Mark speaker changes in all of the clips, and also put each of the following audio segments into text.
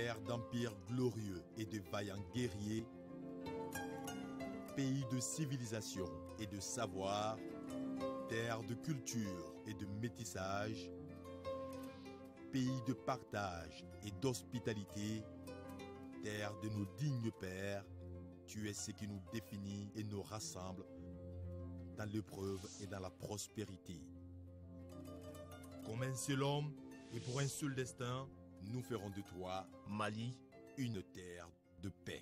Speaker 1: terre d'empires glorieux et de vaillants guerriers, pays de civilisation et de savoir, terre de culture et de métissage, pays de partage et d'hospitalité, terre de nos dignes pères, tu es ce qui nous définit et nous rassemble dans l'épreuve et dans la prospérité. Comme un seul homme et pour un seul destin, nous ferons de toi, Mali, une terre de paix.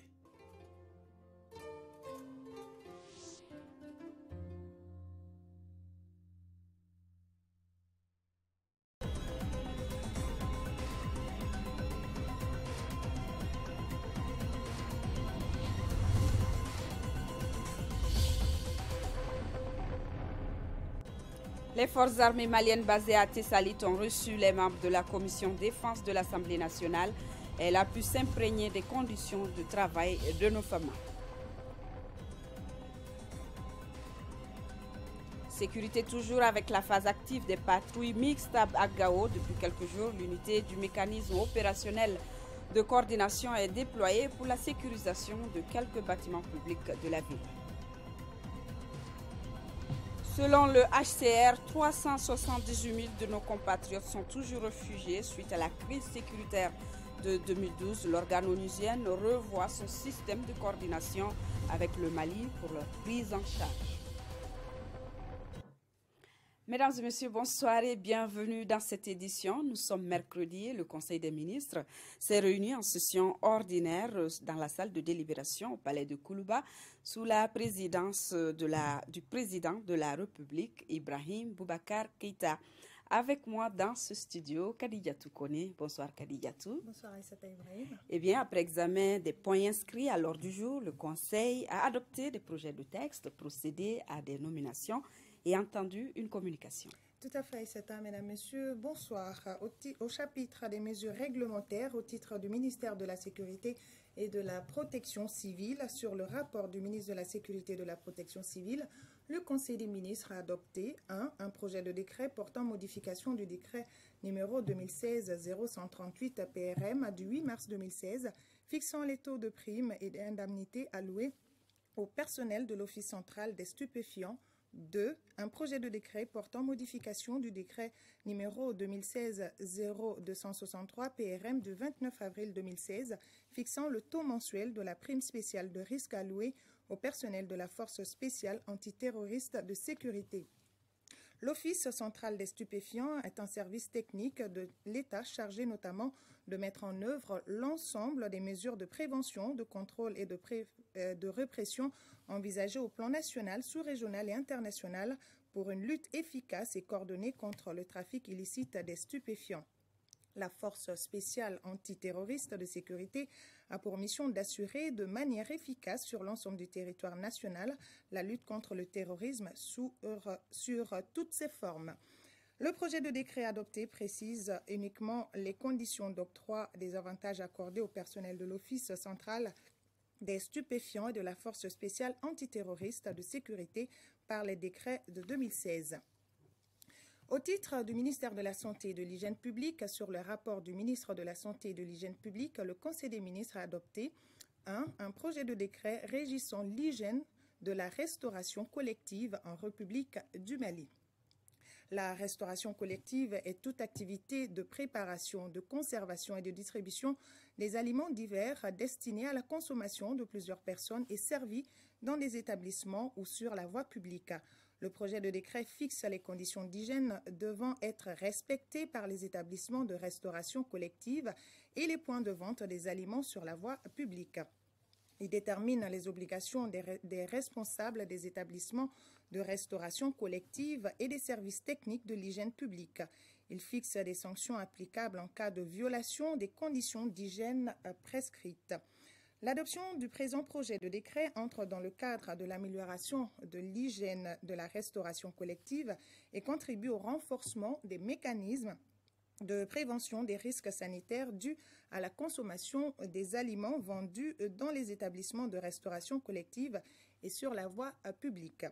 Speaker 2: Les forces armées maliennes basées à Tessalit ont reçu les membres de la commission défense de l'Assemblée nationale. Elle a pu s'imprégner des conditions de travail de nos femmes. Sécurité toujours avec la phase active des patrouilles mixtes à Gao. Depuis quelques jours, l'unité du mécanisme opérationnel de coordination est déployée pour la sécurisation de quelques bâtiments publics de la ville. Selon le HCR, 378 000 de nos compatriotes sont toujours réfugiés suite à la crise sécuritaire de 2012. L'organe onusien revoit son système de coordination avec le Mali pour leur prise en charge. Mesdames et messieurs, bonsoir et bienvenue dans cette édition. Nous sommes mercredi, le Conseil des ministres s'est réuni en session ordinaire dans la salle de délibération au palais de Koulouba sous la présidence du président de la République, Ibrahim Boubacar Keïta. Avec moi dans ce studio, Kadidiatou Kone. Bonsoir Kadidiatou.
Speaker 3: Bonsoir Aïssata Ibrahim.
Speaker 2: Eh bien, après examen des points inscrits à l'ordre du jour, le Conseil a adopté des projets de texte, procédé à des nominations et entendu une communication.
Speaker 3: Tout à fait, Aïssata, mesdames, messieurs, bonsoir. Au chapitre des mesures réglementaires au titre du ministère de la Sécurité et de la Protection civile, sur le rapport du ministre de la Sécurité et de la Protection civile, le Conseil des ministres a adopté un projet de décret portant modification du décret numéro 2016-0138 PRM du 8 mars 2016, fixant les taux de primes et d'indemnités alloués au personnel de l'Office central des stupéfiants. 2. Un projet de décret portant modification du décret numéro 2016-0263 PRM du 29 avril 2016 fixant le taux mensuel de la prime spéciale de risque allouée au personnel de la force spéciale antiterroriste de sécurité. L'Office central des stupéfiants est un service technique de l'État chargé notamment de mettre en œuvre l'ensemble des mesures de prévention, de contrôle et de répression envisagées au plan national, sous-régional et international pour une lutte efficace et coordonnée contre le trafic illicite des stupéfiants. La force spéciale antiterroriste de sécurité a pour mission d'assurer de manière efficace sur l'ensemble du territoire national la lutte contre le terrorisme sur toutes ses formes. Le projet de décret adopté précise uniquement les conditions d'octroi des avantages accordés au personnel de l'Office central des stupéfiants et de la force spéciale antiterroriste de sécurité par les décrets de 2016. Au titre du ministère de la Santé et de l'Hygiène publique, sur le rapport du ministre de la Santé et de l'Hygiène publique, le Conseil des ministres a adopté un projet de décret régissant l'hygiène de la restauration collective en République du Mali. La restauration collective est toute activité de préparation, de conservation et de distribution des aliments divers destinés à la consommation de plusieurs personnes et servis dans des établissements ou sur la voie publique. Le projet de décret fixe les conditions d'hygiène devant être respectées par les établissements de restauration collective et les points de vente des aliments sur la voie publique. Il détermine les obligations des responsables des établissements de restauration collective et des services techniques de l'hygiène publique. Il fixe des sanctions applicables en cas de violation des conditions d'hygiène prescrites. L'adoption du présent projet de décret entre dans le cadre de l'amélioration de l'hygiène de la restauration collective et contribue au renforcement des mécanismes de prévention des risques sanitaires dus à la consommation des aliments vendus dans les établissements de restauration collective et sur la voie publique.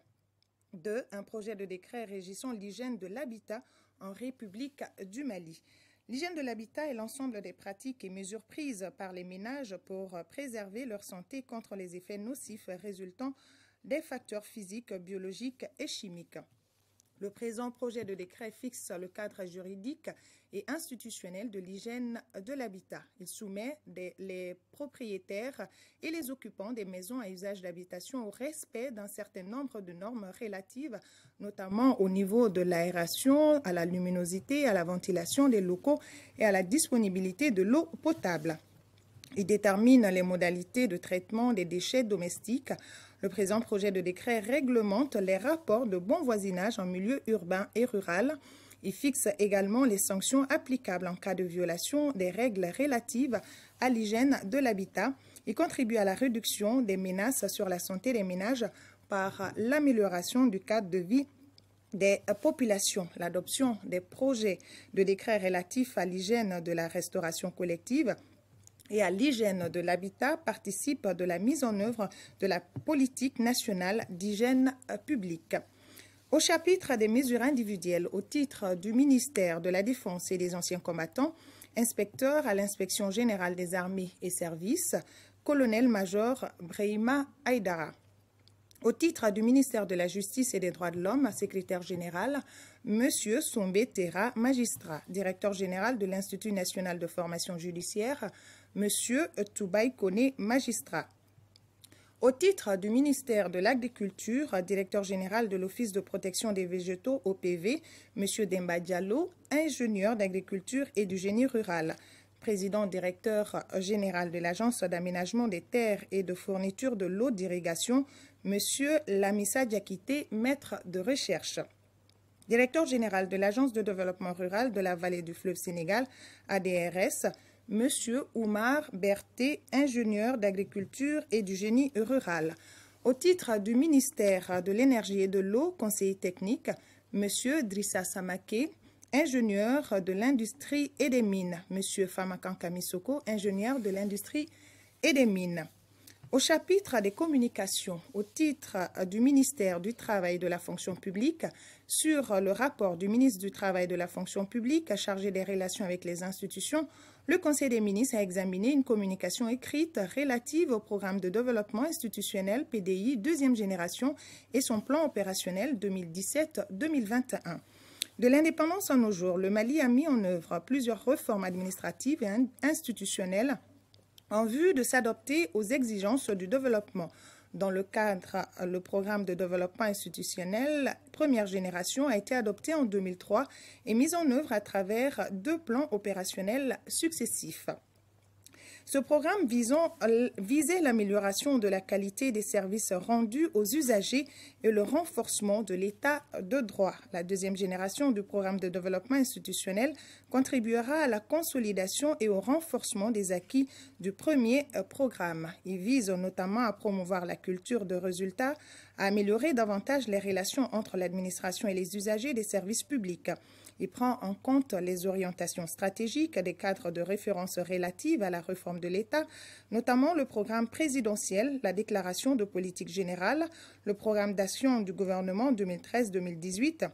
Speaker 3: 2. Un projet de décret régissant l'hygiène de l'habitat en République du Mali. L'hygiène de l'habitat est l'ensemble des pratiques et mesures prises par les ménages pour préserver leur santé contre les effets nocifs résultant des facteurs physiques, biologiques et chimiques. Le présent projet de décret fixe le cadre juridique et institutionnel de l'hygiène de l'habitat. Il soumet les propriétaires et les occupants des maisons à usage d'habitation au respect d'un certain nombre de normes relatives, notamment au niveau de l'aération, à la luminosité, à la ventilation des locaux et à la disponibilité de l'eau potable. Il détermine les modalités de traitement des déchets domestiques. Le présent projet de décret réglemente les rapports de bon voisinage en milieu urbain et rural. Il fixe également les sanctions applicables en cas de violation des règles relatives à l'hygiène de l'habitat. Il contribue à la réduction des menaces sur la santé des ménages par l'amélioration du cadre de vie des populations. L'adoption des projets de décret relatifs à l'hygiène de la restauration collective et à l'hygiène de l'habitat participe de la mise en œuvre de la politique nationale d'hygiène publique. Au chapitre des mesures individuelles au titre du ministère de la Défense et des Anciens combattants, inspecteur à l'inspection générale des armées et services, colonel-major Brahima Aïdara. Au titre du ministère de la Justice et des Droits de l'Homme, secrétaire général, M. Sombe Terra, magistrat, directeur général de l'Institut national de formation judiciaire, M. Toubaï Kone, magistrat. Au titre du ministère de l'Agriculture, directeur général de l'Office de protection des végétaux OPV, M. Demba Diallo, ingénieur d'agriculture et du génie rural. Président directeur général de l'Agence d'aménagement des terres et de fourniture de l'eau d'irrigation, M. Lamissa Diakité, maître de recherche. Directeur général de l'Agence de développement rural de la vallée du fleuve Sénégal, ADRS, M. Oumar Berté, ingénieur d'agriculture et du génie rural. Au titre du ministère de l'énergie et de l'eau, conseiller technique, M. Drissa Samake, ingénieur de l'industrie et des mines. M. Famakan Kamisoko, ingénieur de l'industrie et des mines. Au chapitre des communications, au titre du ministère du Travail et de la fonction publique, sur le rapport du ministre du Travail et de la fonction publique chargé des relations avec les institutions, le Conseil des ministres a examiné une communication écrite relative au programme de développement institutionnel PDI deuxième génération et son plan opérationnel 2017-2021. De l'indépendance à nos jours, le Mali a mis en œuvre plusieurs réformes administratives et institutionnelles en vue de s'adapter aux exigences du développement. Dans le cadre, le programme de développement institutionnel première génération a été adopté en 2003 et mis en œuvre à travers 2 plans opérationnels successifs. Ce programme visait l'amélioration de la qualité des services rendus aux usagers et le renforcement de l'état de droit. La deuxième génération du programme de développement institutionnel contribuera à la consolidation et au renforcement des acquis du premier programme. Il vise notamment à promouvoir la culture de résultats, à améliorer davantage les relations entre l'administration et les usagers des services publics. Il prend en compte les orientations stratégiques des cadres de référence relatives à la réforme de l'État, notamment le programme présidentiel, la déclaration de politique générale, le programme d'action du gouvernement 2013-2018,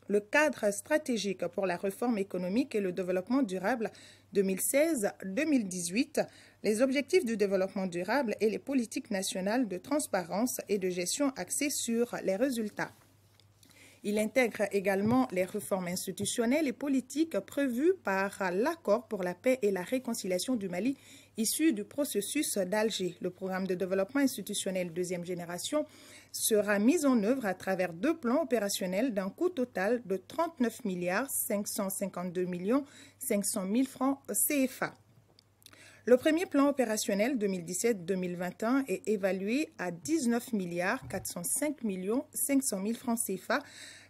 Speaker 3: le cadre stratégique pour la réforme économique et le développement durable 2016-2018, les objectifs du développement durable et les politiques nationales de transparence et de gestion axées sur les résultats. Il intègre également les réformes institutionnelles et politiques prévues par l'accord pour la paix et la réconciliation du Mali issu du processus d'Alger. Le programme de développement institutionnel deuxième génération sera mis en œuvre à travers 2 plans opérationnels d'un coût total de 39 552 500 000 francs CFA. Le premier plan opérationnel 2017-2021 est évalué à 19 405 500 000 francs CFA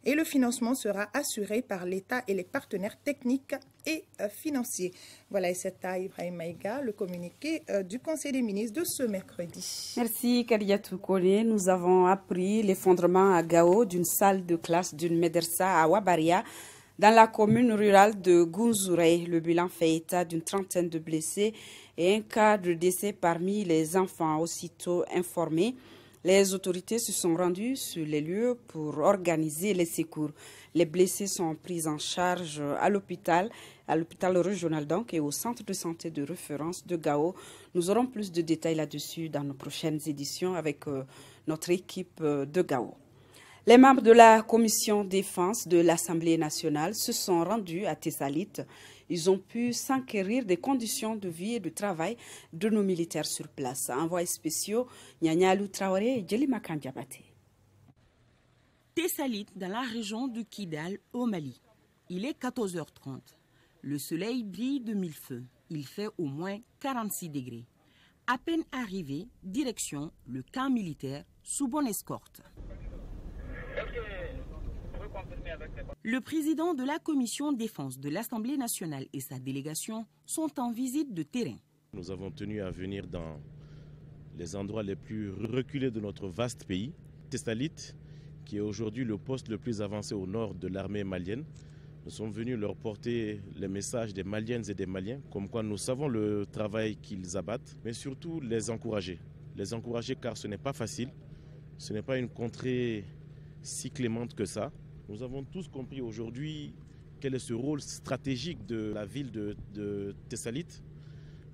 Speaker 3: et le financement sera assuré par l'État et les partenaires techniques et financiers. Voilà, et c'est à Ibrahim Maïga, le communiqué du Conseil des ministres de ce mercredi.
Speaker 2: Merci Kadiatou Kone. Nous avons appris l'effondrement à Gao d'une salle de classe d'une médersa à Wabaria, dans la commune rurale de Gounzourey. Le bilan fait état d'une trentaine de blessés et un cas de décès parmi les enfants aussitôt informés. Les autorités se sont rendues sur les lieux pour organiser les secours. Les blessés sont pris en charge à l'hôpital régional donc et au centre de santé de référence de Gao. Nous aurons plus de détails là-dessus dans nos prochaines éditions avec notre équipe de Gao. Les membres de la commission défense de l'Assemblée nationale se sont rendus à Tessalit. Ils ont pu s'enquérir des conditions de vie et de travail de nos militaires sur place. Envoyés spéciaux, Nyanyalou Traoré et Djelima Kandiabate.
Speaker 4: Tessalit, dans la région de Kidal, au Mali. Il est 14h30. Le soleil brille de mille feux. Il fait au moins 46 degrés. À peine arrivé, direction le camp militaire sous bonne escorte. Le président de la commission défense de l'Assemblée nationale et sa délégation sont en visite de terrain.
Speaker 5: Nous avons tenu à venir dans les endroits les plus reculés de notre vaste pays. Tessalit, qui est aujourd'hui le poste le plus avancé au nord de l'armée malienne. Nous sommes venus leur porter les messages des Maliennes et des Maliens, comme quoi nous savons le travail qu'ils abattent, mais surtout les encourager. Les encourager car ce n'est pas facile, ce n'est pas une contrée si clémente que ça. Nous avons tous compris aujourd'hui quel est ce rôle stratégique de la ville de Tessalit,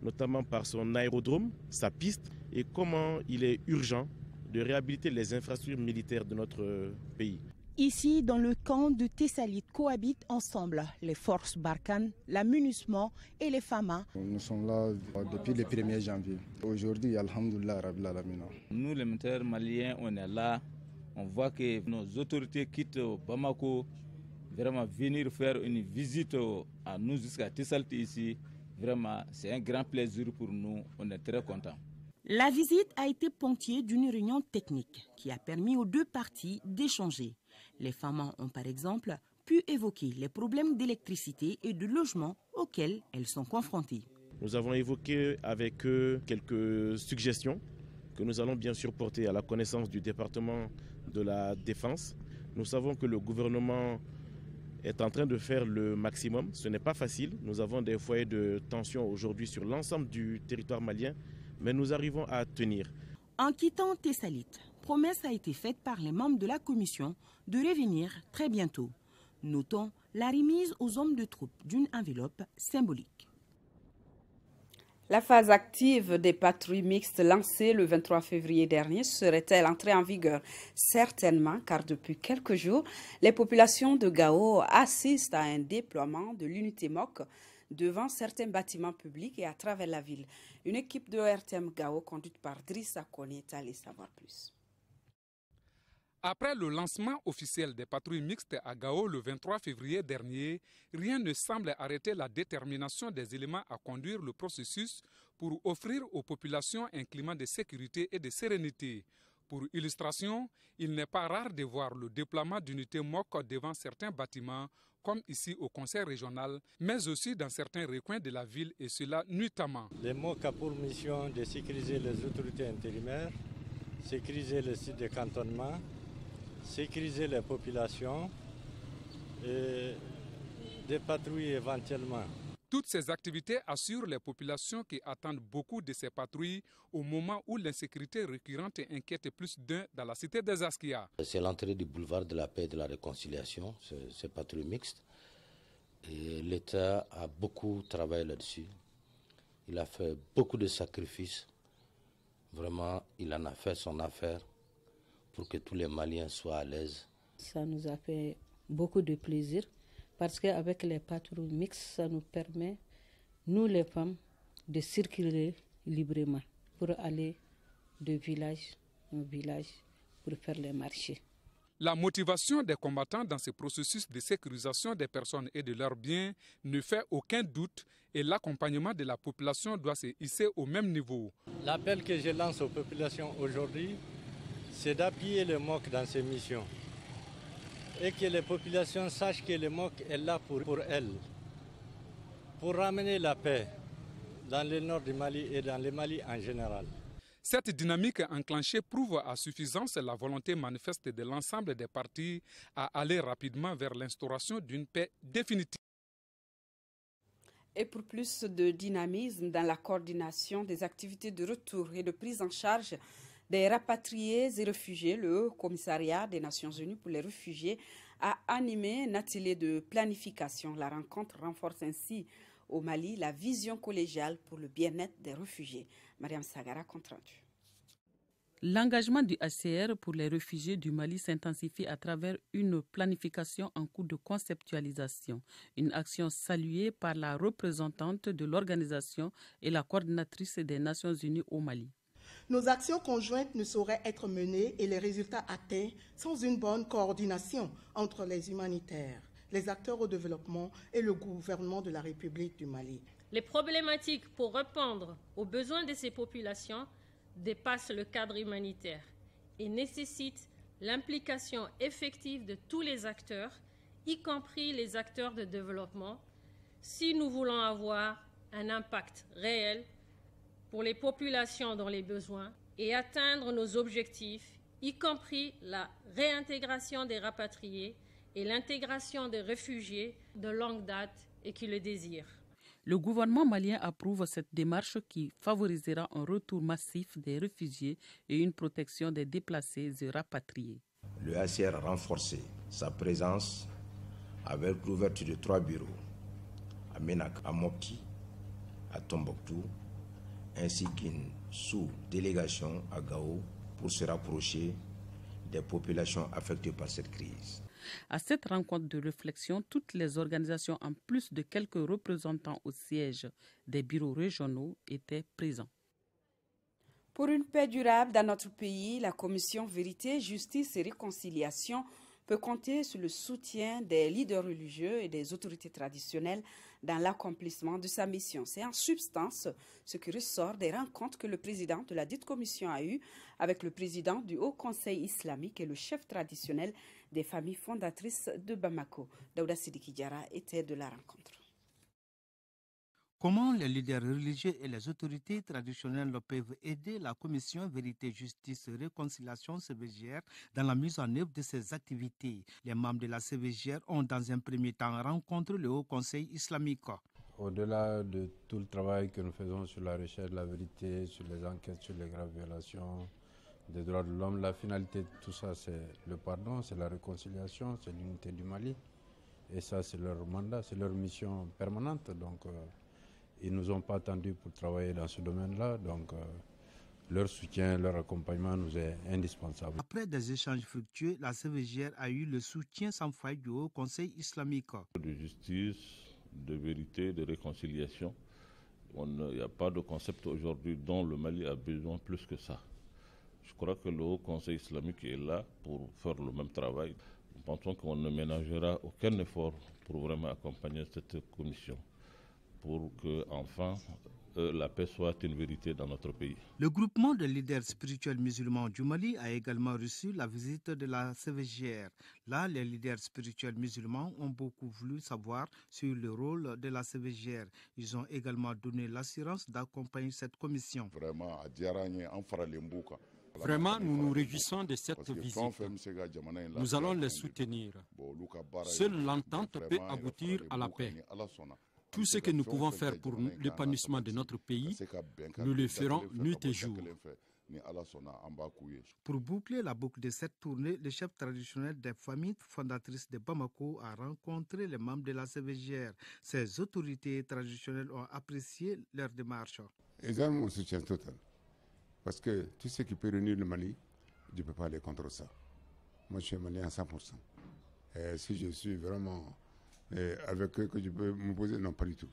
Speaker 5: notamment par son aérodrome, sa piste, et comment il est urgent de réhabiliter les infrastructures militaires de notre pays.
Speaker 4: Ici, dans le camp de Tessalit, cohabitent ensemble les forces Barkhane, la MINUSMA et les FAMA.
Speaker 6: Nous sommes là depuis le 1er janvier. Aujourd'hui, alhamdoulilah, rabbil alamin.
Speaker 7: Nous, les militaires maliens, on est là. On voit que nos autorités quittent Bamako, vraiment venir faire une visite à nous jusqu'à Tessalit ici. Vraiment, c'est un grand plaisir pour nous. On est très contents.
Speaker 4: La visite a été ponctuée d'une réunion technique qui a permis aux deux parties d'échanger. Les femmes ont par exemple pu évoquer les problèmes d'électricité et de logement auxquels elles sont confrontées.
Speaker 5: Nous avons évoqué avec eux quelques suggestions que nous allons bien sûr porter à la connaissance du département de la Défense. Nous savons que le gouvernement est en train de faire le maximum. Ce n'est pas facile. Nous avons des foyers de tension aujourd'hui sur l'ensemble du territoire malien, mais nous arrivons à tenir.
Speaker 4: En quittant Tessalit, promesse a été faite par les membres de la commission de revenir très bientôt. Notons la remise aux hommes de troupes d'une enveloppe symbolique.
Speaker 2: La phase active des patrouilles mixtes lancées le 23 février dernier serait-elle entrée en vigueur? Certainement, car depuis quelques jours, les populations de Gao assistent à un déploiement de l'unité MOC devant certains bâtiments publics et à travers la ville. Une équipe de RTM Gao conduite par Drissa Kone est allée savoir plus.
Speaker 8: Après le lancement officiel des patrouilles mixtes à Gao le 23 février dernier, rien ne semble arrêter la détermination des éléments à conduire le processus pour offrir aux populations un climat de sécurité et de sérénité. Pour illustration, il n'est pas rare de voir le déploiement d'unités MOC devant certains bâtiments, comme ici au conseil régional, mais aussi dans certains recoins de la ville, et cela nuitamment.
Speaker 9: Les MOC a pour mission de sécuriser les autorités intérimaires, sécuriser les sites de cantonnement, sécuriser les populations et dépatrouiller éventuellement.
Speaker 8: Toutes ces activités assurent les populations qui attendent beaucoup de ces patrouilles au moment où l'insécurité récurrente inquiète plus d'un dans la cité des Askia.
Speaker 10: C'est l'entrée du boulevard de la paix et de la réconciliation, ces patrouilles mixtes. Et l'État a beaucoup travaillé là-dessus. Il a fait beaucoup de sacrifices. Vraiment, il en a fait son affaire pour que tous les Maliens soient à l'aise.
Speaker 11: Ça nous a fait beaucoup de plaisir parce qu'avec les patrouilles mixtes, ça nous permet, nous les femmes, de circuler librement pour aller de village en village pour faire les marchés.
Speaker 8: La motivation des combattants dans ce processus de sécurisation des personnes et de leurs biens ne fait aucun doute et l'accompagnement de la population doit se hisser au même niveau.
Speaker 9: L'appel que je lance aux populations aujourd'hui, c'est d'appuyer le MOC dans ses missions et que les populations sachent que le MOC est là pour elles, pour ramener la paix dans le nord du Mali et dans le Mali en général.
Speaker 8: Cette dynamique enclenchée prouve à suffisance la volonté manifeste de l'ensemble des partis à aller rapidement vers l'instauration d'une paix définitive.
Speaker 2: Et pour plus de dynamisme dans la coordination des activités de retour et de prise en charge des rapatriés et réfugiés, le Haut Commissariat des Nations Unies pour les réfugiés a animé un atelier de planification. La rencontre renforce ainsi au Mali la vision collégiale pour le bien-être des réfugiés. Mariam Sagara, compte rendu.
Speaker 12: L'engagement du HCR pour les réfugiés du Mali s'intensifie à travers une planification en cours de conceptualisation, une action saluée par la représentante de l'organisation et la coordinatrice des Nations Unies au Mali.
Speaker 13: Nos actions conjointes ne sauraient être menées et les résultats atteints sans une bonne coordination entre les humanitaires, les acteurs au développement et le gouvernement de la République du Mali.
Speaker 14: Les problématiques pour répondre aux besoins de ces populations dépassent le cadre humanitaire et nécessitent l'implication effective de tous les acteurs, y compris les acteurs de développement, si nous voulons avoir un impact réel pour les populations dans les besoins et atteindre nos objectifs, y compris la réintégration des rapatriés et l'intégration des réfugiés de longue date et qui le désirent.
Speaker 12: Le gouvernement malien approuve cette démarche qui favorisera un retour massif des réfugiés et une protection des déplacés et rapatriés.
Speaker 15: Le HCR a renforcé sa présence avec l'ouverture de 3 bureaux à Ménac, à Mopti, à Tombouctou, ainsi qu'une sous-délégation à Gao pour se rapprocher des populations affectées par cette crise.
Speaker 12: À cette rencontre de réflexion, toutes les organisations, en plus de quelques représentants au siège des bureaux régionaux, étaient présents.
Speaker 2: Pour une paix durable dans notre pays, la Commission Vérité, Justice et Réconciliation peut compter sur le soutien des leaders religieux et des autorités traditionnelles dans l'accomplissement de sa mission. C'est en substance ce qui ressort des rencontres que le président de la dite commission a eues avec le président du Haut Conseil islamique et le chef traditionnel des familles fondatrices de Bamako. Daouda Sidiki Diarra était de la rencontre.
Speaker 16: Comment les leaders religieux et les autorités traditionnelles peuvent aider la Commission Vérité, Justice et Réconciliation CVJR dans la mise en œuvre de ces activités? Les membres de la CVJR ont dans un premier temps rencontré le Haut Conseil islamique.
Speaker 17: Au-delà de tout le travail que nous faisons sur la recherche de la vérité, sur les enquêtes sur les graves violations des droits de l'homme, la finalité de tout ça, c'est le pardon, c'est la réconciliation, c'est l'unité du Mali. Et ça, c'est leur mandat, c'est leur mission permanente. Donc, ils ne nous ont pas attendus pour travailler dans ce domaine-là, donc leur soutien, leur accompagnement nous est indispensable.
Speaker 16: Après des échanges fructueux, la CVJR a eu le soutien sans faille du Haut Conseil islamique.
Speaker 18: De justice, de vérité, de réconciliation, il n'y a pas de concept aujourd'hui dont le Mali a besoin plus que ça. Je crois que le Haut Conseil islamique est là pour faire le même travail. Nous pensons qu'on ne ménagera aucun effort pour vraiment accompagner cette commission, pour que enfin la paix soit une vérité dans notre pays.
Speaker 16: Le groupement de leaders spirituels musulmans du Mali a également reçu la visite de la CVJR. Là, les leaders spirituels musulmans ont beaucoup voulu savoir sur le rôle de la CVJR. Ils ont également donné l'assurance d'accompagner cette commission.
Speaker 19: Vraiment, nous nous réjouissons de cette visite. Nous allons les soutenir. Seule l'entente peut aboutir à la paix. Tout ce que nous pouvons faire pour l'épanouissement de notre pays, nous le ferons nuit et jour.
Speaker 16: Pour boucler la boucle de cette tournée, le chef traditionnel des familles fondatrices de Bamako a rencontré les membres de la CVJR. Ces autorités traditionnelles ont apprécié leur démarche.
Speaker 20: Ils ont mon soutien total. Parce que tout ce qui peut réunir le Mali, je ne peux pas aller contre ça. Moi, je suis malien à 100%. Et si je suis vraiment avec eux, que je peux me poser, non, pas du tout.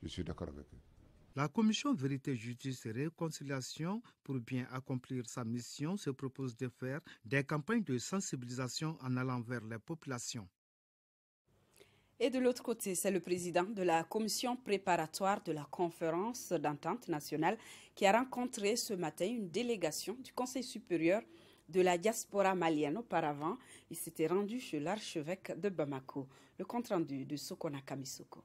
Speaker 20: Je suis d'accord avec eux.
Speaker 16: La Commission Vérité, Justice et Réconciliation, pour bien accomplir sa mission, se propose de faire des campagnes de sensibilisation en allant vers les populations.
Speaker 2: Et de l'autre côté, c'est le président de la commission préparatoire de la conférence d'entente nationale qui a rencontré ce matin une délégation du Conseil supérieur de la diaspora malienne. Auparavant, il s'était rendu chez l'archevêque de Bamako. Le compte-rendu de Sokona Kamisoko.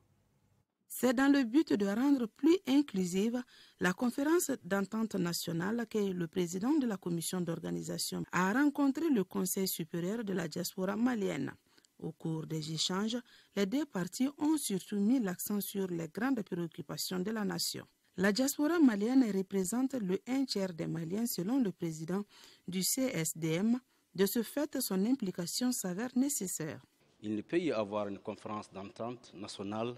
Speaker 21: C'est dans le but de rendre plus inclusive la conférence d'entente nationale que le président de la commission d'organisation a rencontré le Conseil supérieur de la diaspora malienne. Au cours des échanges, les deux parties ont surtout mis l'accent sur les grandes préoccupations de la nation. La diaspora malienne représente le 1/3 des Maliens selon le président du CSDM. De ce fait, son implication s'avère nécessaire.
Speaker 1: Il ne peut y avoir une conférence d'entente nationale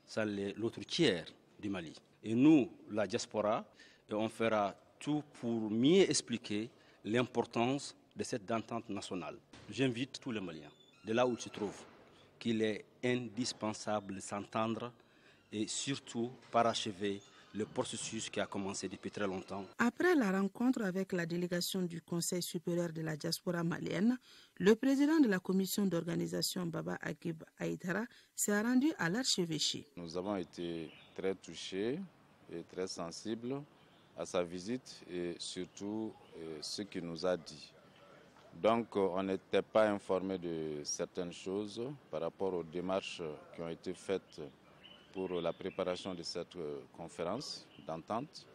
Speaker 1: sans l'autre tiers du Mali. Et nous, la diaspora, on fera tout pour mieux expliquer l'importance de cette entente nationale. J'invite tous les Maliens, de là où ils se trouvent, qu'il est indispensable de s'entendre et surtout parachever le processus qui a commencé depuis très longtemps.
Speaker 21: Après la rencontre avec la délégation du Conseil supérieur de la diaspora malienne, le président de la commission d'organisation Baba Akib Aïdara s'est rendu à l'archevêché.
Speaker 22: Nous avons été très touchés et très sensibles à sa visite et surtout ce qu'il nous a dit. Donc on n'était pas informé de certaines choses par rapport aux démarches qui ont été faites pour la préparation de cette conférence d'entente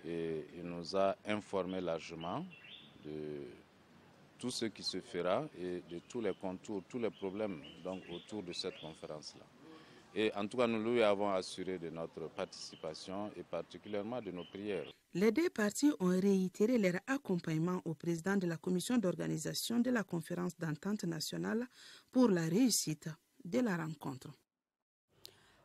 Speaker 22: et il nous a informé largement de tout ce qui se fera et de tous les contours, tous les problèmes donc, autour de cette conférence-là. Et en tout cas, nous lui avons assuré de notre participation et particulièrement de nos prières.
Speaker 21: Les deux parties ont réitéré leur accompagnement au président de la commission d'organisation de la conférence d'entente nationale pour la réussite de la rencontre.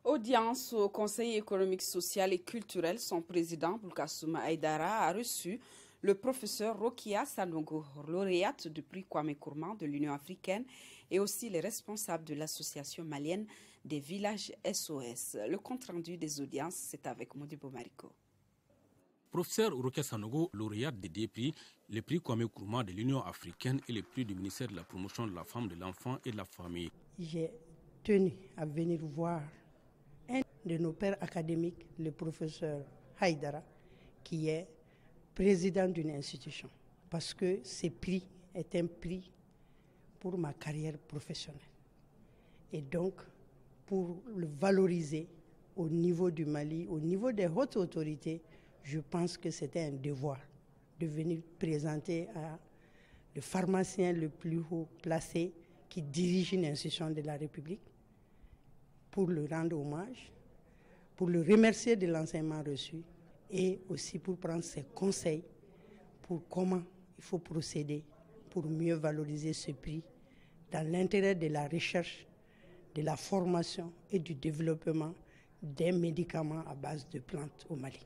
Speaker 2: Audience au Conseil économique, social et culturel, son président, Boulkassoum Aïdara, a reçu le professeur Rokia Sanogo, lauréate du prix Kwame Nkrumah de l'Union africaine, et aussi les responsables de l'association malienne des villages SOS. Le compte-rendu des audiences, c'est avec Modibo Mariko.
Speaker 23: Professeur Rokia Sanogo, lauréate des deux prix, le prix Kwame Nkrumah de l'Union africaine et le prix du ministère de la promotion de la femme, de l'enfant et de la famille.
Speaker 24: J'ai tenu à venir voir un de nos pères académiques, le professeur Haïdara, qui est président d'une institution, parce que ce prix est un prix pour ma carrière professionnelle. Et donc, pour le valoriser au niveau du Mali, au niveau des hautes autorités, je pense que c'était un devoir de venir présenter à le pharmacien le plus haut placé qui dirige une institution de la République, pour le rendre hommage, pour le remercier de l'enseignement reçu et aussi pour prendre ses conseils pour comment il faut procéder pour mieux valoriser ce prix dans l'intérêt de la recherche, de la formation et du développement des médicaments à base de plantes au Mali.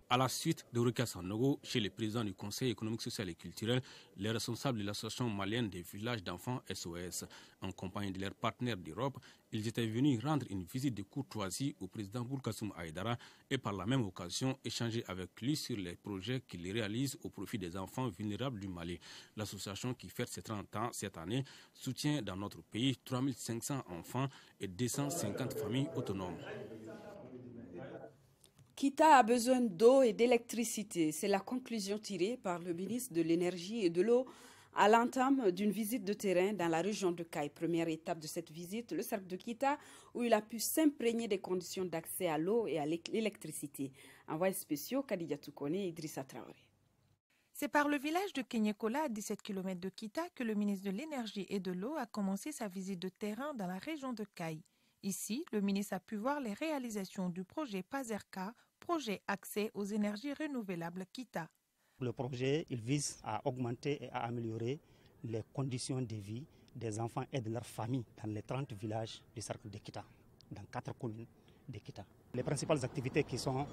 Speaker 23: À la suite de Rokia Sanogo, chez le président du Conseil économique, social et culturel, les responsables de l'association malienne des villages d'enfants SOS, en compagnie de leurs partenaires d'Europe, ils étaient venus rendre une visite de courtoisie au président Boulkassoum Aïdara et par la même occasion échanger avec lui sur les projets qu'il réalise au profit des enfants vulnérables du Mali. L'association qui fête ses 30 ans cette année soutient dans notre pays 3500 enfants et 250 familles autonomes.
Speaker 2: Kita a besoin d'eau et d'électricité. C'est la conclusion tirée par le ministre de l'Énergie et de l'Eau à l'entame d'une visite de terrain dans la région de Caille. Première étape de cette visite, le cercle de Kita, où il a pu s'imprégner des conditions d'accès à l'eau et à l'électricité. Envoyés spéciaux, Kadija Toukone et Idrissa Traoré.
Speaker 25: C'est par le village de Kenyekola, à 17 km de Kita, que le ministre de l'Énergie et de l'Eau a commencé sa visite de terrain dans la région de Caille. Ici, le ministre a pu voir les réalisations du projet PAZERCA, projet accès aux énergies renouvelables Kita.
Speaker 26: Le projet il vise à augmenter et à améliorer les conditions de vie des enfants et de leurs familles dans les 30 villages du cercle de Kita, dans 4 communes de Kita. Les principales activités qui sont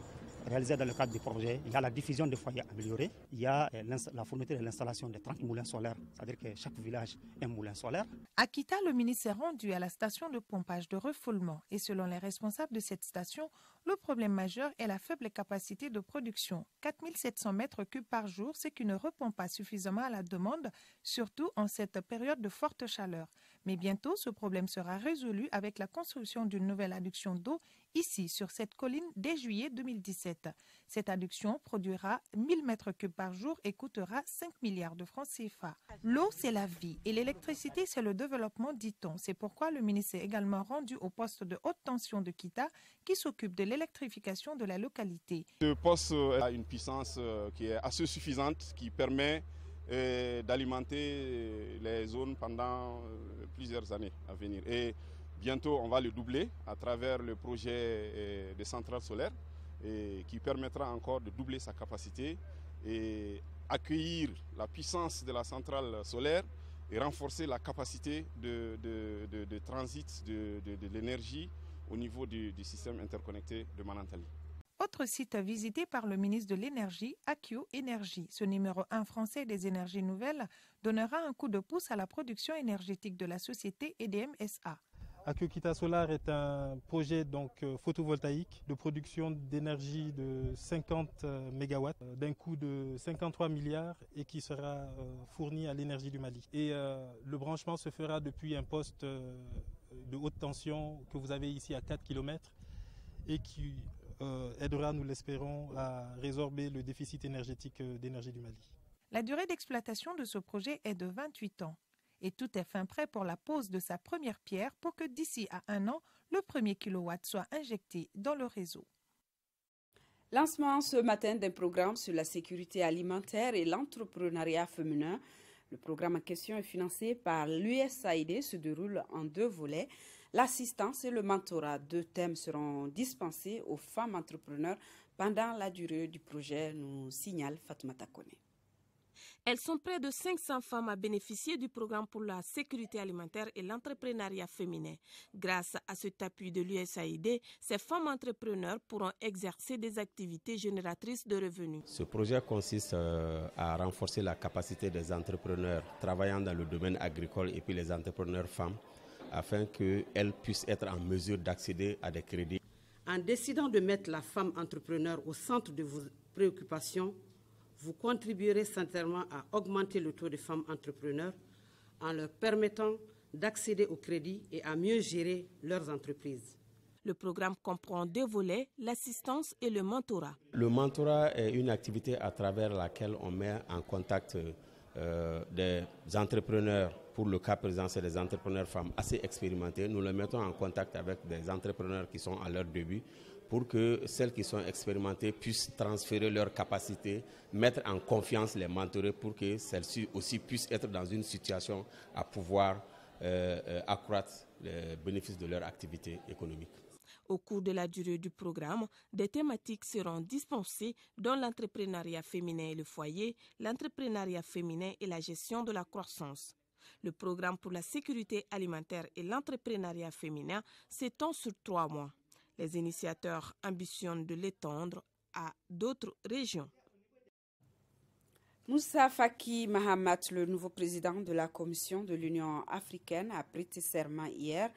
Speaker 26: réalisées dans le cadre du projet, il y a la diffusion de foyers améliorés, il y a la fourniture et l'installation de 30 moulins solaires, c'est-à-dire que chaque village a un moulin solaire.
Speaker 25: À Kita, le ministre s'est rendu à la station de pompage de refoulement et selon les responsables de cette station, le problème majeur est la faible capacité de production, 4700 mètres cubes par jour, ce qui ne répond pas suffisamment à la demande, surtout en cette période de forte chaleur. Mais bientôt, ce problème sera résolu avec la construction d'une nouvelle adduction d'eau ici, sur cette colline, dès juillet 2017. Cette adduction produira 1000 mètres cubes par jour et coûtera 5 milliards de francs CFA. L'eau, c'est la vie et l'électricité, c'est le développement, dit-on. C'est pourquoi le ministre est également rendu au poste de haute tension de Kita qui s'occupe de l'électrification de la localité.
Speaker 27: Ce poste a une puissance qui est assez suffisante, qui permet d'alimenter les zones pendant plusieurs années à venir. Et bientôt, on va le doubler à travers le projet des centrales solaires et qui permettra encore de doubler sa capacité et accueillir la puissance de la centrale solaire et renforcer la capacité de transit de l'énergie au niveau du système interconnecté de Manantali.
Speaker 25: Autre site visité par le ministre de l'Énergie, Akio Énergie. Ce numéro 1 français des énergies nouvelles donnera un coup de pouce à la production énergétique de la société EDM SA.
Speaker 3: Akio Kita Solar est un projet photovoltaïque de production d'énergie de 50 MW d'un coût de 53 milliards et qui sera fourni à l'énergie du Mali. Et le branchement se fera depuis un poste de haute tension que vous avez ici à 4 km et qui aidera, nous l'espérons, à résorber le déficit énergétique d'énergie du Mali.
Speaker 25: La durée d'exploitation de ce projet est de 28 ans. Et tout est fin prêt pour la pose de sa première pierre pour que d'ici à 1 an, le premier kilowatt soit injecté dans le réseau.
Speaker 2: Lancement ce matin d'un programme sur la sécurité alimentaire et l'entrepreneuriat féminin. Le programme en question est financé par l'USAID, se déroule en 2 volets. L'assistance et le mentorat, 2 thèmes seront dispensés aux femmes entrepreneurs pendant la durée du projet, nous signale Fatoumata Kone.
Speaker 4: Elles sont près de 500 femmes à bénéficier du programme pour la sécurité alimentaire et l'entrepreneuriat féminin. Grâce à cet appui de l'USAID, ces femmes entrepreneurs pourront exercer des activités génératrices de revenus.
Speaker 5: Ce projet consiste à renforcer la capacité des entrepreneurs travaillant dans le domaine agricole et puis les entrepreneurs femmes afin qu'elles puissent être en mesure d'accéder à des crédits.
Speaker 6: En décidant de mettre la femme entrepreneur au centre de vos préoccupations, vous contribuerez sincèrement à augmenter le taux de femmes entrepreneurs en leur permettant d'accéder au crédit et à mieux gérer leurs entreprises.
Speaker 4: Le programme comprend 2 volets, l'assistance et le mentorat.
Speaker 5: Le mentorat est une activité à travers laquelle on met en contact des entrepreneurs. Pour le cas présent, c'est des entrepreneurs femmes assez expérimentés. Nous les mettons en contact avec des entrepreneurs qui sont à leur début pour que celles qui sont expérimentées puissent transférer leurs capacités, mettre en confiance les mentorés pour que celles-ci aussi puissent être dans une situation à pouvoir accroître les bénéfices de leur activité économique.
Speaker 4: Au cours de la durée du programme, des thématiques seront dispensées dont l'entrepreneuriat féminin et le foyer, l'entrepreneuriat féminin et la gestion de la croissance. Le programme pour la sécurité alimentaire et l'entrepreneuriat féminin s'étend sur 3 mois. Les initiateurs ambitionnent de l'étendre à d'autres régions.
Speaker 2: Moussa Faki Mahamat, le nouveau président de la Commission de l'Union africaine, a prêté serment hier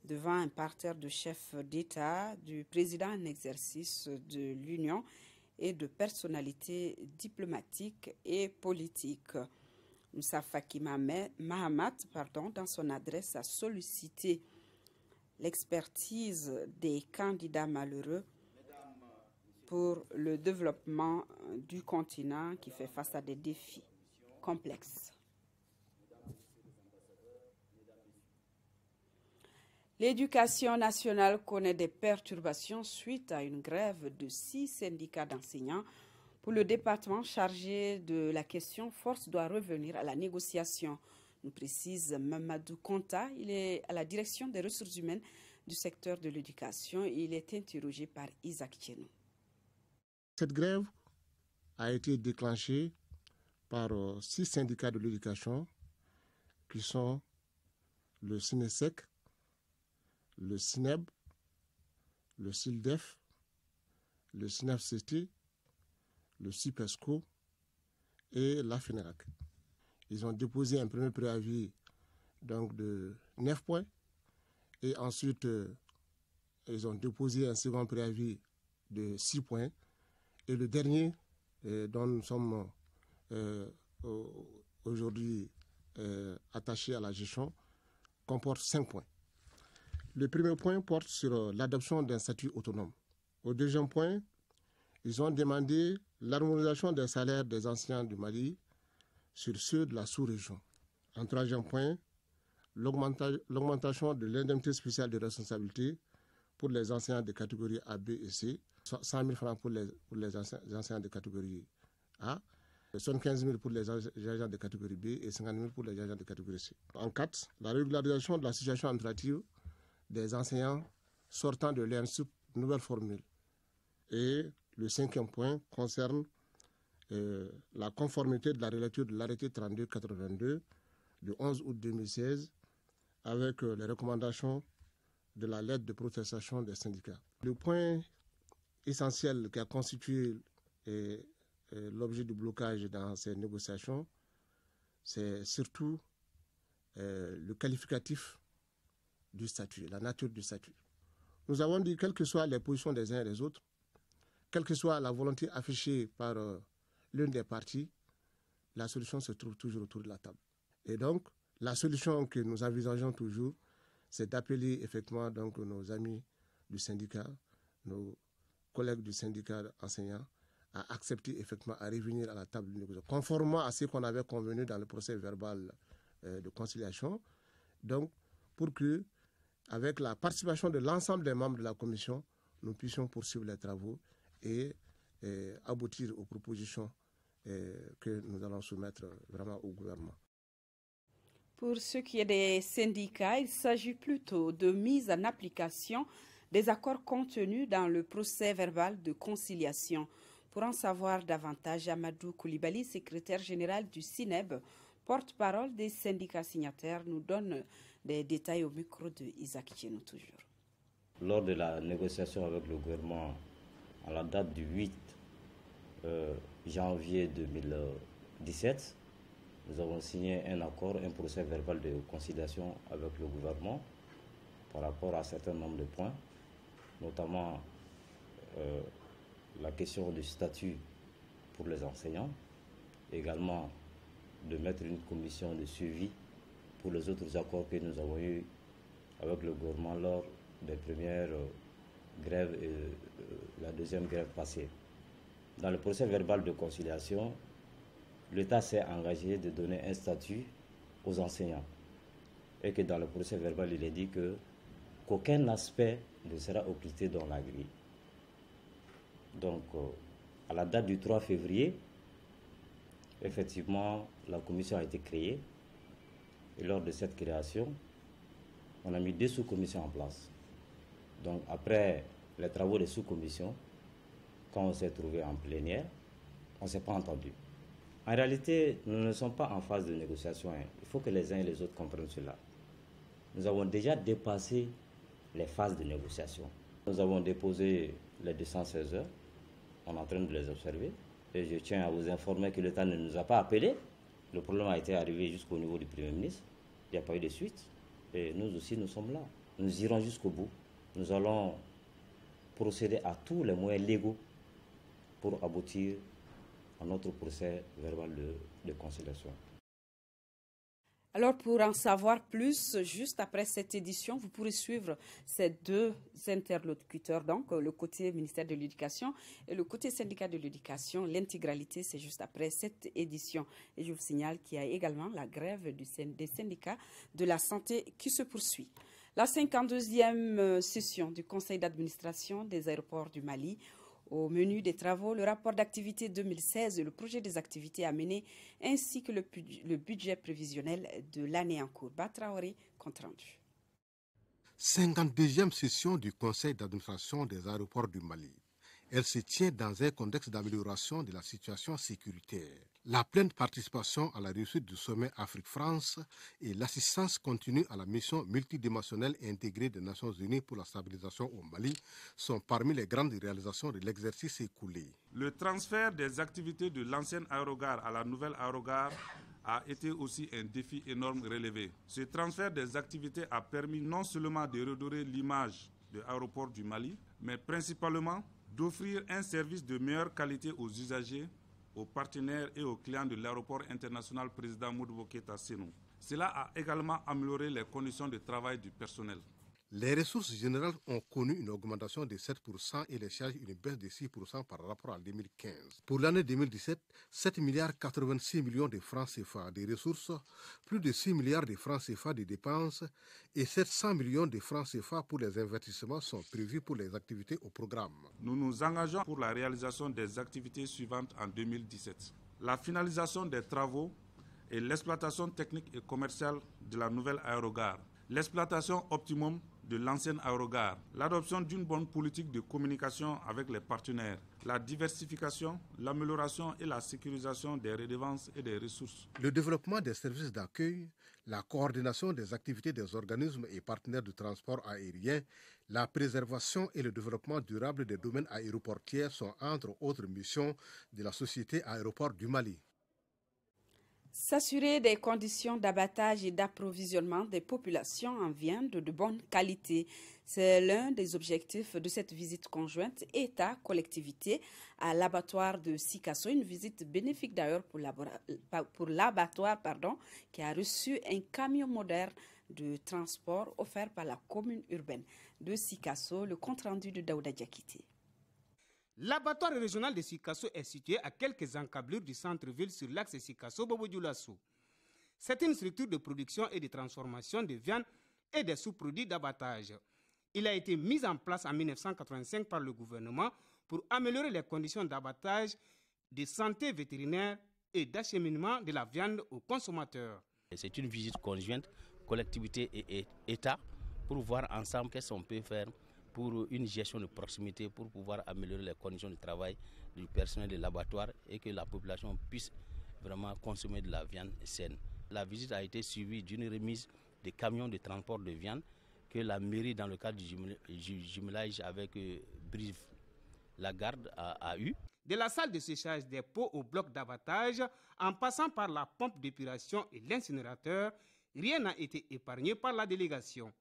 Speaker 2: devant un parterre de chefs d'État, du président en exercice de l'Union et de personnalités diplomatiques et politiques. Moussa Faki Mahamat, dans son adresse, a sollicité l'expertise des candidats malheureux pour le développement du continent qui fait face à des défis complexes. L'éducation nationale connaît des perturbations suite à une grève de 6 syndicats d'enseignants. Pour le département chargé de la question, force doit revenir à la négociation, nous précise Mamadou Konta. Il est à la direction des ressources humaines du secteur de l'éducation. Il est interrogé par Isaac Tchenou.
Speaker 7: Cette grève a été déclenchée par 6 syndicats de l'éducation qui sont le SINESEC, le SINEB, le SILDEF, le SINAF-CT, le CIPESCO et la FENERAC. Ils ont déposé un premier préavis donc, de 9 points et ensuite ils ont déposé un second préavis de 6 points et le dernier dont nous sommes aujourd'hui attachés à la gestion comporte 5 points. Le premier point porte sur l'adoption d'un statut autonome. Au deuxième point, ils ont demandé l'harmonisation des salaires des enseignants du Mali sur ceux de la sous-région. En troisième point, l'augmentation de l'indemnité spéciale de responsabilité pour les enseignants de catégorie A, B et C, 100 000 francs pour les enseignants de catégorie A, 75 000 pour les agents de catégorie B et 50 000 pour les agents de catégorie C. En 4, la régularisation de la situation administrative des enseignants sortant de l'ENSUP, nouvelle formule. Et le 5e point concerne la conformité de la relecture de l'arrêté 3282 du 11 août 2016 avec les recommandations de la lettre de protestation des syndicats. Le point essentiel qui a constitué l'objet du blocage dans ces négociations, c'est surtout le qualificatif du statut, la nature du statut. Nous avons dit, quelles que soient les positions des uns et des autres, quelle que soit la volonté affichée par l'une des parties, la solution se trouve toujours autour de la table. Et donc, la solution que nous envisageons toujours, c'est d'appeler effectivement donc nos amis du syndicat, nos collègues du syndicat enseignants, à accepter effectivement à revenir à la table de négociation, conformément à ce qu'on avait convenu dans le procès verbal de conciliation. Donc, pour que, avec la participation de l'ensemble des membres de la commission, nous puissions poursuivre les travaux et aboutir aux propositions que nous allons soumettre vraiment au gouvernement.
Speaker 2: Pour ce qui est des syndicats, il s'agit plutôt de mise en application des accords contenus dans le procès verbal de conciliation. Pour en savoir davantage, Amadou Koulibaly, secrétaire général du SINEB, porte-parole des syndicats signataires, nous donne des détails au micro de Isaac Tienou toujours.
Speaker 8: Lors de la négociation avec le gouvernement, à la date du 8 janvier 2017, nous avons signé un accord, un procès verbal de conciliation avec le gouvernement par rapport à un certain nombre de points, notamment la question du statut pour les enseignants, également de mettre une commission de suivi pour les autres accords que nous avons eus avec le gouvernement lors des premières grèves et la deuxième grève passée. Dans le procès verbal de conciliation, l'État s'est engagé de donner un statut aux enseignants et que dans le procès verbal, il est dit qu'aucun aspect ne sera occulté dans la grille. Donc, à la date du 3 février, effectivement, la commission a été créée et lors de cette création, on a mis 2 sous-commissions en place. Donc, après les travaux des sous-commissions, quand on s'est trouvé en plénière, on ne s'est pas entendu. En réalité, nous ne sommes pas en phase de négociation. Il faut que les uns et les autres comprennent cela. Nous avons déjà dépassé les phases de négociation. Nous avons déposé les 216 heures. On est en train de les observer. Et je tiens à vous informer que l'État ne nous a pas appelés. Le problème a été arrivé jusqu'au niveau du Premier ministre. Il n'y a pas eu de suite. Et nous aussi, nous sommes là. Nous irons jusqu'au bout. Nous allons procéder à tous les moyens légaux pour aboutir à notre procès verbal de conciliation.
Speaker 2: Alors, pour en savoir plus, juste après cette édition, vous pourrez suivre ces 2 interlocuteurs, donc le côté ministère de l'Éducation et le côté syndicat de l'Éducation. L'intégralité, c'est juste après cette édition. Et je vous signale qu'il y a également la grève des syndicats de la santé qui se poursuit. La 52e session du Conseil d'administration des aéroports du Mali. Au menu des travaux, le rapport d'activité 2016 et le projet des activités à mener, ainsi que le budget prévisionnel de l'année en cours. Batraoré, compte rendu.
Speaker 9: 52e session du Conseil d'administration des aéroports du Mali. Elle se tient dans un contexte d'amélioration de la situation sécuritaire. La pleine participation à la réussite du sommet Afrique-France et l'assistance continue à la mission multidimensionnelle et intégrée des Nations Unies pour la stabilisation au Mali sont parmi les grandes réalisations de l'exercice écoulé.
Speaker 10: Le transfert des activités de l'ancienne aérogare à la nouvelle aérogare a été aussi un défi énorme relevé. Ce transfert des activités a permis non seulement de redorer l'image de l'aéroport du Mali, mais principalement d'offrir un service de meilleure qualité aux usagers, aux partenaires et aux clients de l'aéroport international président Modibo Keïta Sénou. Cela a également amélioré les conditions de travail du personnel.
Speaker 9: Les ressources générales ont connu une augmentation de 7% et les charges une baisse de 6% par rapport à 2015. Pour l'année 2017, 7,86 milliards de francs CFA de ressources, plus de 6 milliards de francs CFA de dépenses et 700 millions de francs CFA pour les investissements sont prévus pour les activités au programme.
Speaker 10: Nous nous engageons pour la réalisation des activités suivantes en 2017. La finalisation des travaux et l'exploitation technique et commerciale de la nouvelle aérogare. L'exploitation optimum de l'ancienne aérogare, l'adoption d'une bonne politique de communication avec les partenaires, la diversification, l'amélioration et la sécurisation des redevances et des ressources.
Speaker 9: Le développement des services d'accueil, la coordination des activités des organismes et partenaires du transport aérien, la préservation et le développement durable des domaines aéroportuaires sont entre autres missions de la Société Aéroport du Mali.
Speaker 2: S'assurer des conditions d'abattage et d'approvisionnement des populations en viande de bonne qualité, c'est l'un des objectifs de cette visite conjointe État-collectivité à l'abattoir de Sikasso, une visite bénéfique d'ailleurs pour l'abattoir qui a reçu un camion moderne de transport offert par la commune urbaine de Sikasso, le compte-rendu de Daouda Diakité.
Speaker 11: L'abattoir régional de Sikasso est situé à quelques encablures du centre-ville sur l'axe Sikasso-Bobo-Dioulasso. C'est une structure de production et de transformation de viande et des sous-produits d'abattage. Il a été mis en place en 1985 par le gouvernement pour améliorer les conditions d'abattage, de santé vétérinaire et d'acheminement de la viande aux consommateurs.
Speaker 26: C'est une visite conjointe, collectivité et État, pour voir ensemble qu'est-ce qu'on peut faire pour une gestion de proximité, pour pouvoir améliorer les conditions de travail du personnel de l'abattoir et que la population puisse vraiment consommer de la viande saine. La visite a été suivie d'une remise de camions de transport de viande que la mairie, dans le cadre du jumelage avec Brive-la-Garde, a eu.
Speaker 11: De la salle de séchage des pots au bloc d'abattage, en passant par la pompe d'épuration et l'incinérateur, rien n'a été épargné par la délégation.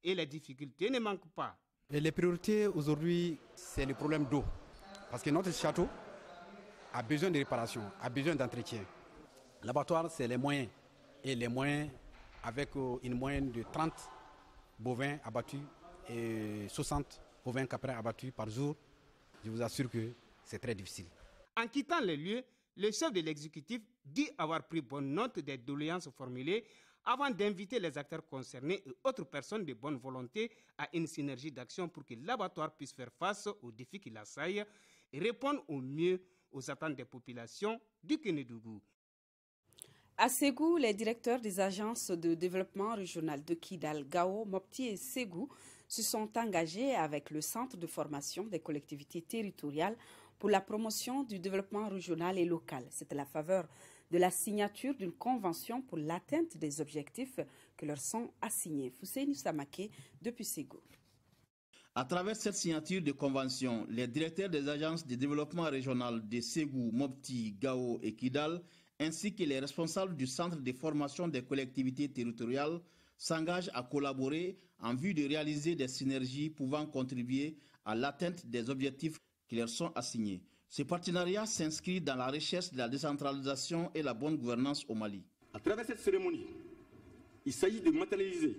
Speaker 11: Et les difficultés ne manquent pas.
Speaker 12: Et les priorités aujourd'hui, c'est le problème d'eau. Parce que notre château a besoin de réparation, a besoin d'entretien. L'abattoir, c'est les moyens. Et les moyens, avec une moyenne de 30 bovins abattus et 60 bovins caprins abattus par jour, je vous assure que c'est très difficile.
Speaker 11: En quittant les lieux, le chef de l'exécutif dit avoir pris bonne note des doléances formulées avant d'inviter les acteurs concernés et autres personnes de bonne volonté à une synergie d'action pour que l'abattoir puisse faire face aux défis qui l'assaillent et répondre au mieux aux attentes des populations du Kénédougou.
Speaker 2: À Ségou, les directeurs des agences de développement régional de Kidal, Gao, Mopti et Ségou se sont engagés avec le Centre de formation des collectivités territoriales pour la promotion du développement régional et local. C'est à la faveur de la signature d'une convention pour l'atteinte des objectifs que leur sont assignés. Fousseini Samake, depuis Ségou.
Speaker 13: À travers cette signature de convention, les directeurs des agences de développement régional de Ségou, Mopti, Gao et Kidal, ainsi que les responsables du Centre de formation des collectivités territoriales, s'engagent à collaborer en vue de réaliser des synergies pouvant contribuer à l'atteinte des objectifs qui leur sont assignés. Ce partenariat s'inscrit dans la recherche de la décentralisation et la bonne gouvernance au Mali.
Speaker 14: À travers cette cérémonie, il s'agit de matérialiser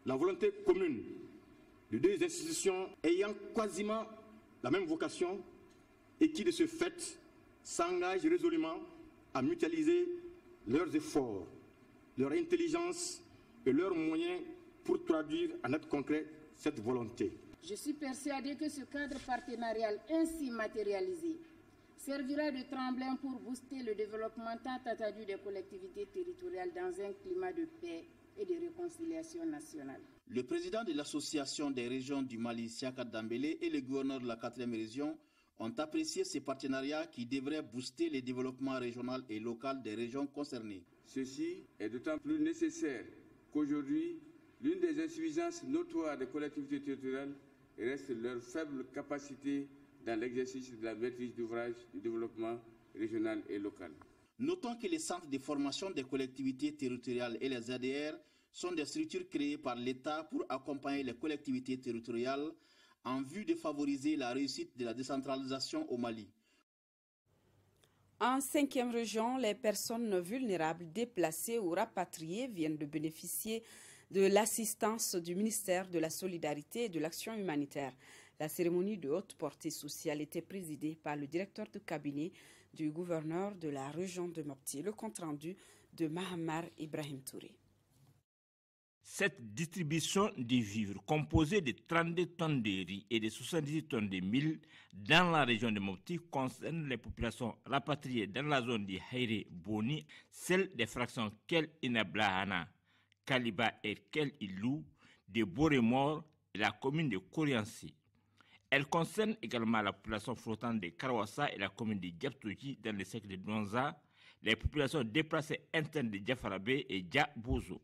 Speaker 14: la volonté commune de deux institutions ayant quasiment la même vocation et qui, de ce fait, s'engagent résolument à mutualiser leurs efforts, leur intelligence et leurs moyens pour traduire en actes concrets cette volonté.
Speaker 15: Je suis persuadé que ce cadre partenarial ainsi matérialisé servira de tremplin pour booster le développement tant attendu des collectivités territoriales dans un climat de paix et de réconciliation nationale.
Speaker 13: Le président de l'association des régions du Mali, Siaka Dambélé, et le gouverneur de la 4e région ont apprécié ces partenariats qui devraient booster le développement régional et local des régions concernées.
Speaker 17: Ceci est d'autant plus nécessaire qu'aujourd'hui, l'une des insuffisances notoires des collectivités territoriales reste leur faible capacité dans l'exercice de la maîtrise d'ouvrage du développement régional et local.
Speaker 13: Notons que les centres de formation des collectivités territoriales et les ADR sont des structures créées par l'État pour accompagner les collectivités territoriales en vue de favoriser la réussite de la décentralisation au Mali.
Speaker 2: En 5e région, les personnes vulnérables déplacées ou rapatriées viennent de bénéficier de l'assistance du ministère de la Solidarité et de l'Action humanitaire. La cérémonie de haute portée sociale était présidée par le directeur de cabinet du gouverneur de la région de Mopti. Le compte-rendu de Mahamar Ibrahim Touré.
Speaker 18: Cette distribution de vivres composée de 32 tonnes de riz et de 78 tonnes de mil dans la région de Mopti concerne les populations rapatriées dans la zone de Haïré Boni, celle des fractions Kel Inablahana, Kaliba et Kel Ilou, de Borémor et la commune de Koriansi. Elle concerne également la population flottante de Karawassa et la commune de Diaptoji dans le cercle de Douanza, les populations déplacées internes de Diafarabé et Diabozo.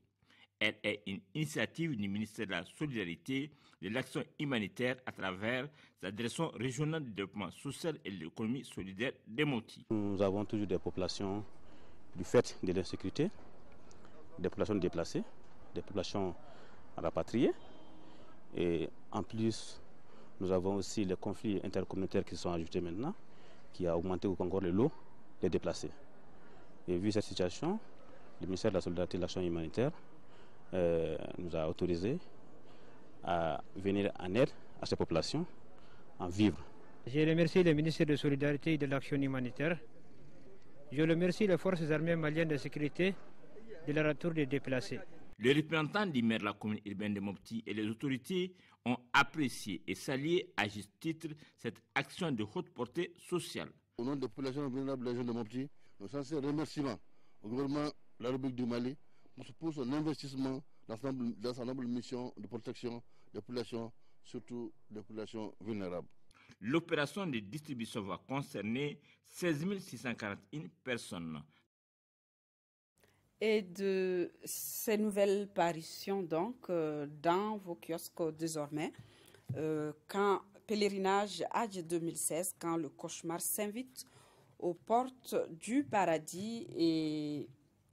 Speaker 18: Elle est une initiative du ministère de la Solidarité, de l'Action humanitaire à travers sa direction régionale de développement social et de l'économie solidaire des Mopti.
Speaker 1: Nous avons toujours des populations du fait de l'insécurité, des populations déplacées, des populations rapatriées. Et en plus, nous avons aussi les conflits intercommunautaires qui sont ajoutés maintenant, qui a augmenté encore le lot des déplacés. Et vu cette situation, le ministère de la Solidarité et de l'Action humanitaire nous a autorisé à venir en aide à ces populations, en vivre.
Speaker 16: Je remercie le ministère de la Solidarité et de l'Action humanitaire. Je remercie les forces armées maliennes de sécurité de leur retour des déplacés.
Speaker 18: Les représentants du maire de la commune urbaine de Mopti et les autorités ont apprécié et salué à juste titre cette action de haute portée sociale.
Speaker 19: Au nom des populations vulnérables de la région de Mopti, nos sincères remerciements au gouvernement de la République du Mali pour son investissement dans sa noble mission de protection des populations, surtout des populations vulnérables.
Speaker 18: L'opération de distribution va concerner 16 641 personnes.
Speaker 2: Et de ces nouvelles parutions, donc, dans vos kiosques désormais, quand pèlerinage Hajj 2016, quand le cauchemar s'invite aux portes du paradis et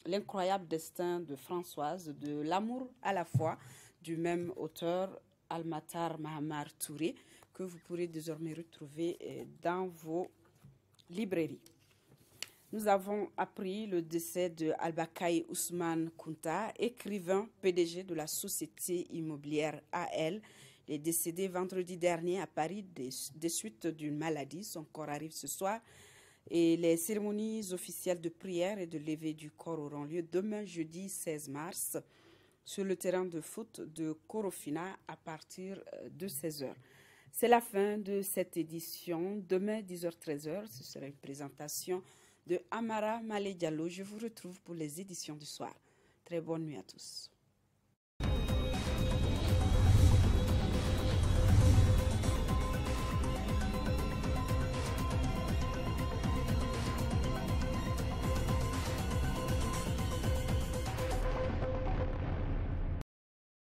Speaker 2: l'incroyable destin de Françoise, de l'amour à la fois, du même auteur, Almatar Mahamar Touré, que vous pourrez désormais retrouver dans vos librairies. Nous avons appris le décès de Albakaï Ousmane Kounta, écrivain PDG de la société immobilière AL. Il est décédé vendredi dernier à Paris des suites d'une maladie. Son corps arrive ce soir et les cérémonies officielles de prière et de levée du corps auront lieu demain, jeudi 16 mars, sur le terrain de foot de Korofina à partir de 16h. C'est la fin de cette édition. Demain, 10h-13h, ce sera une présentation de Amara Malé Diallo. Je vous retrouve pour les éditions du soir. Très bonne nuit à tous.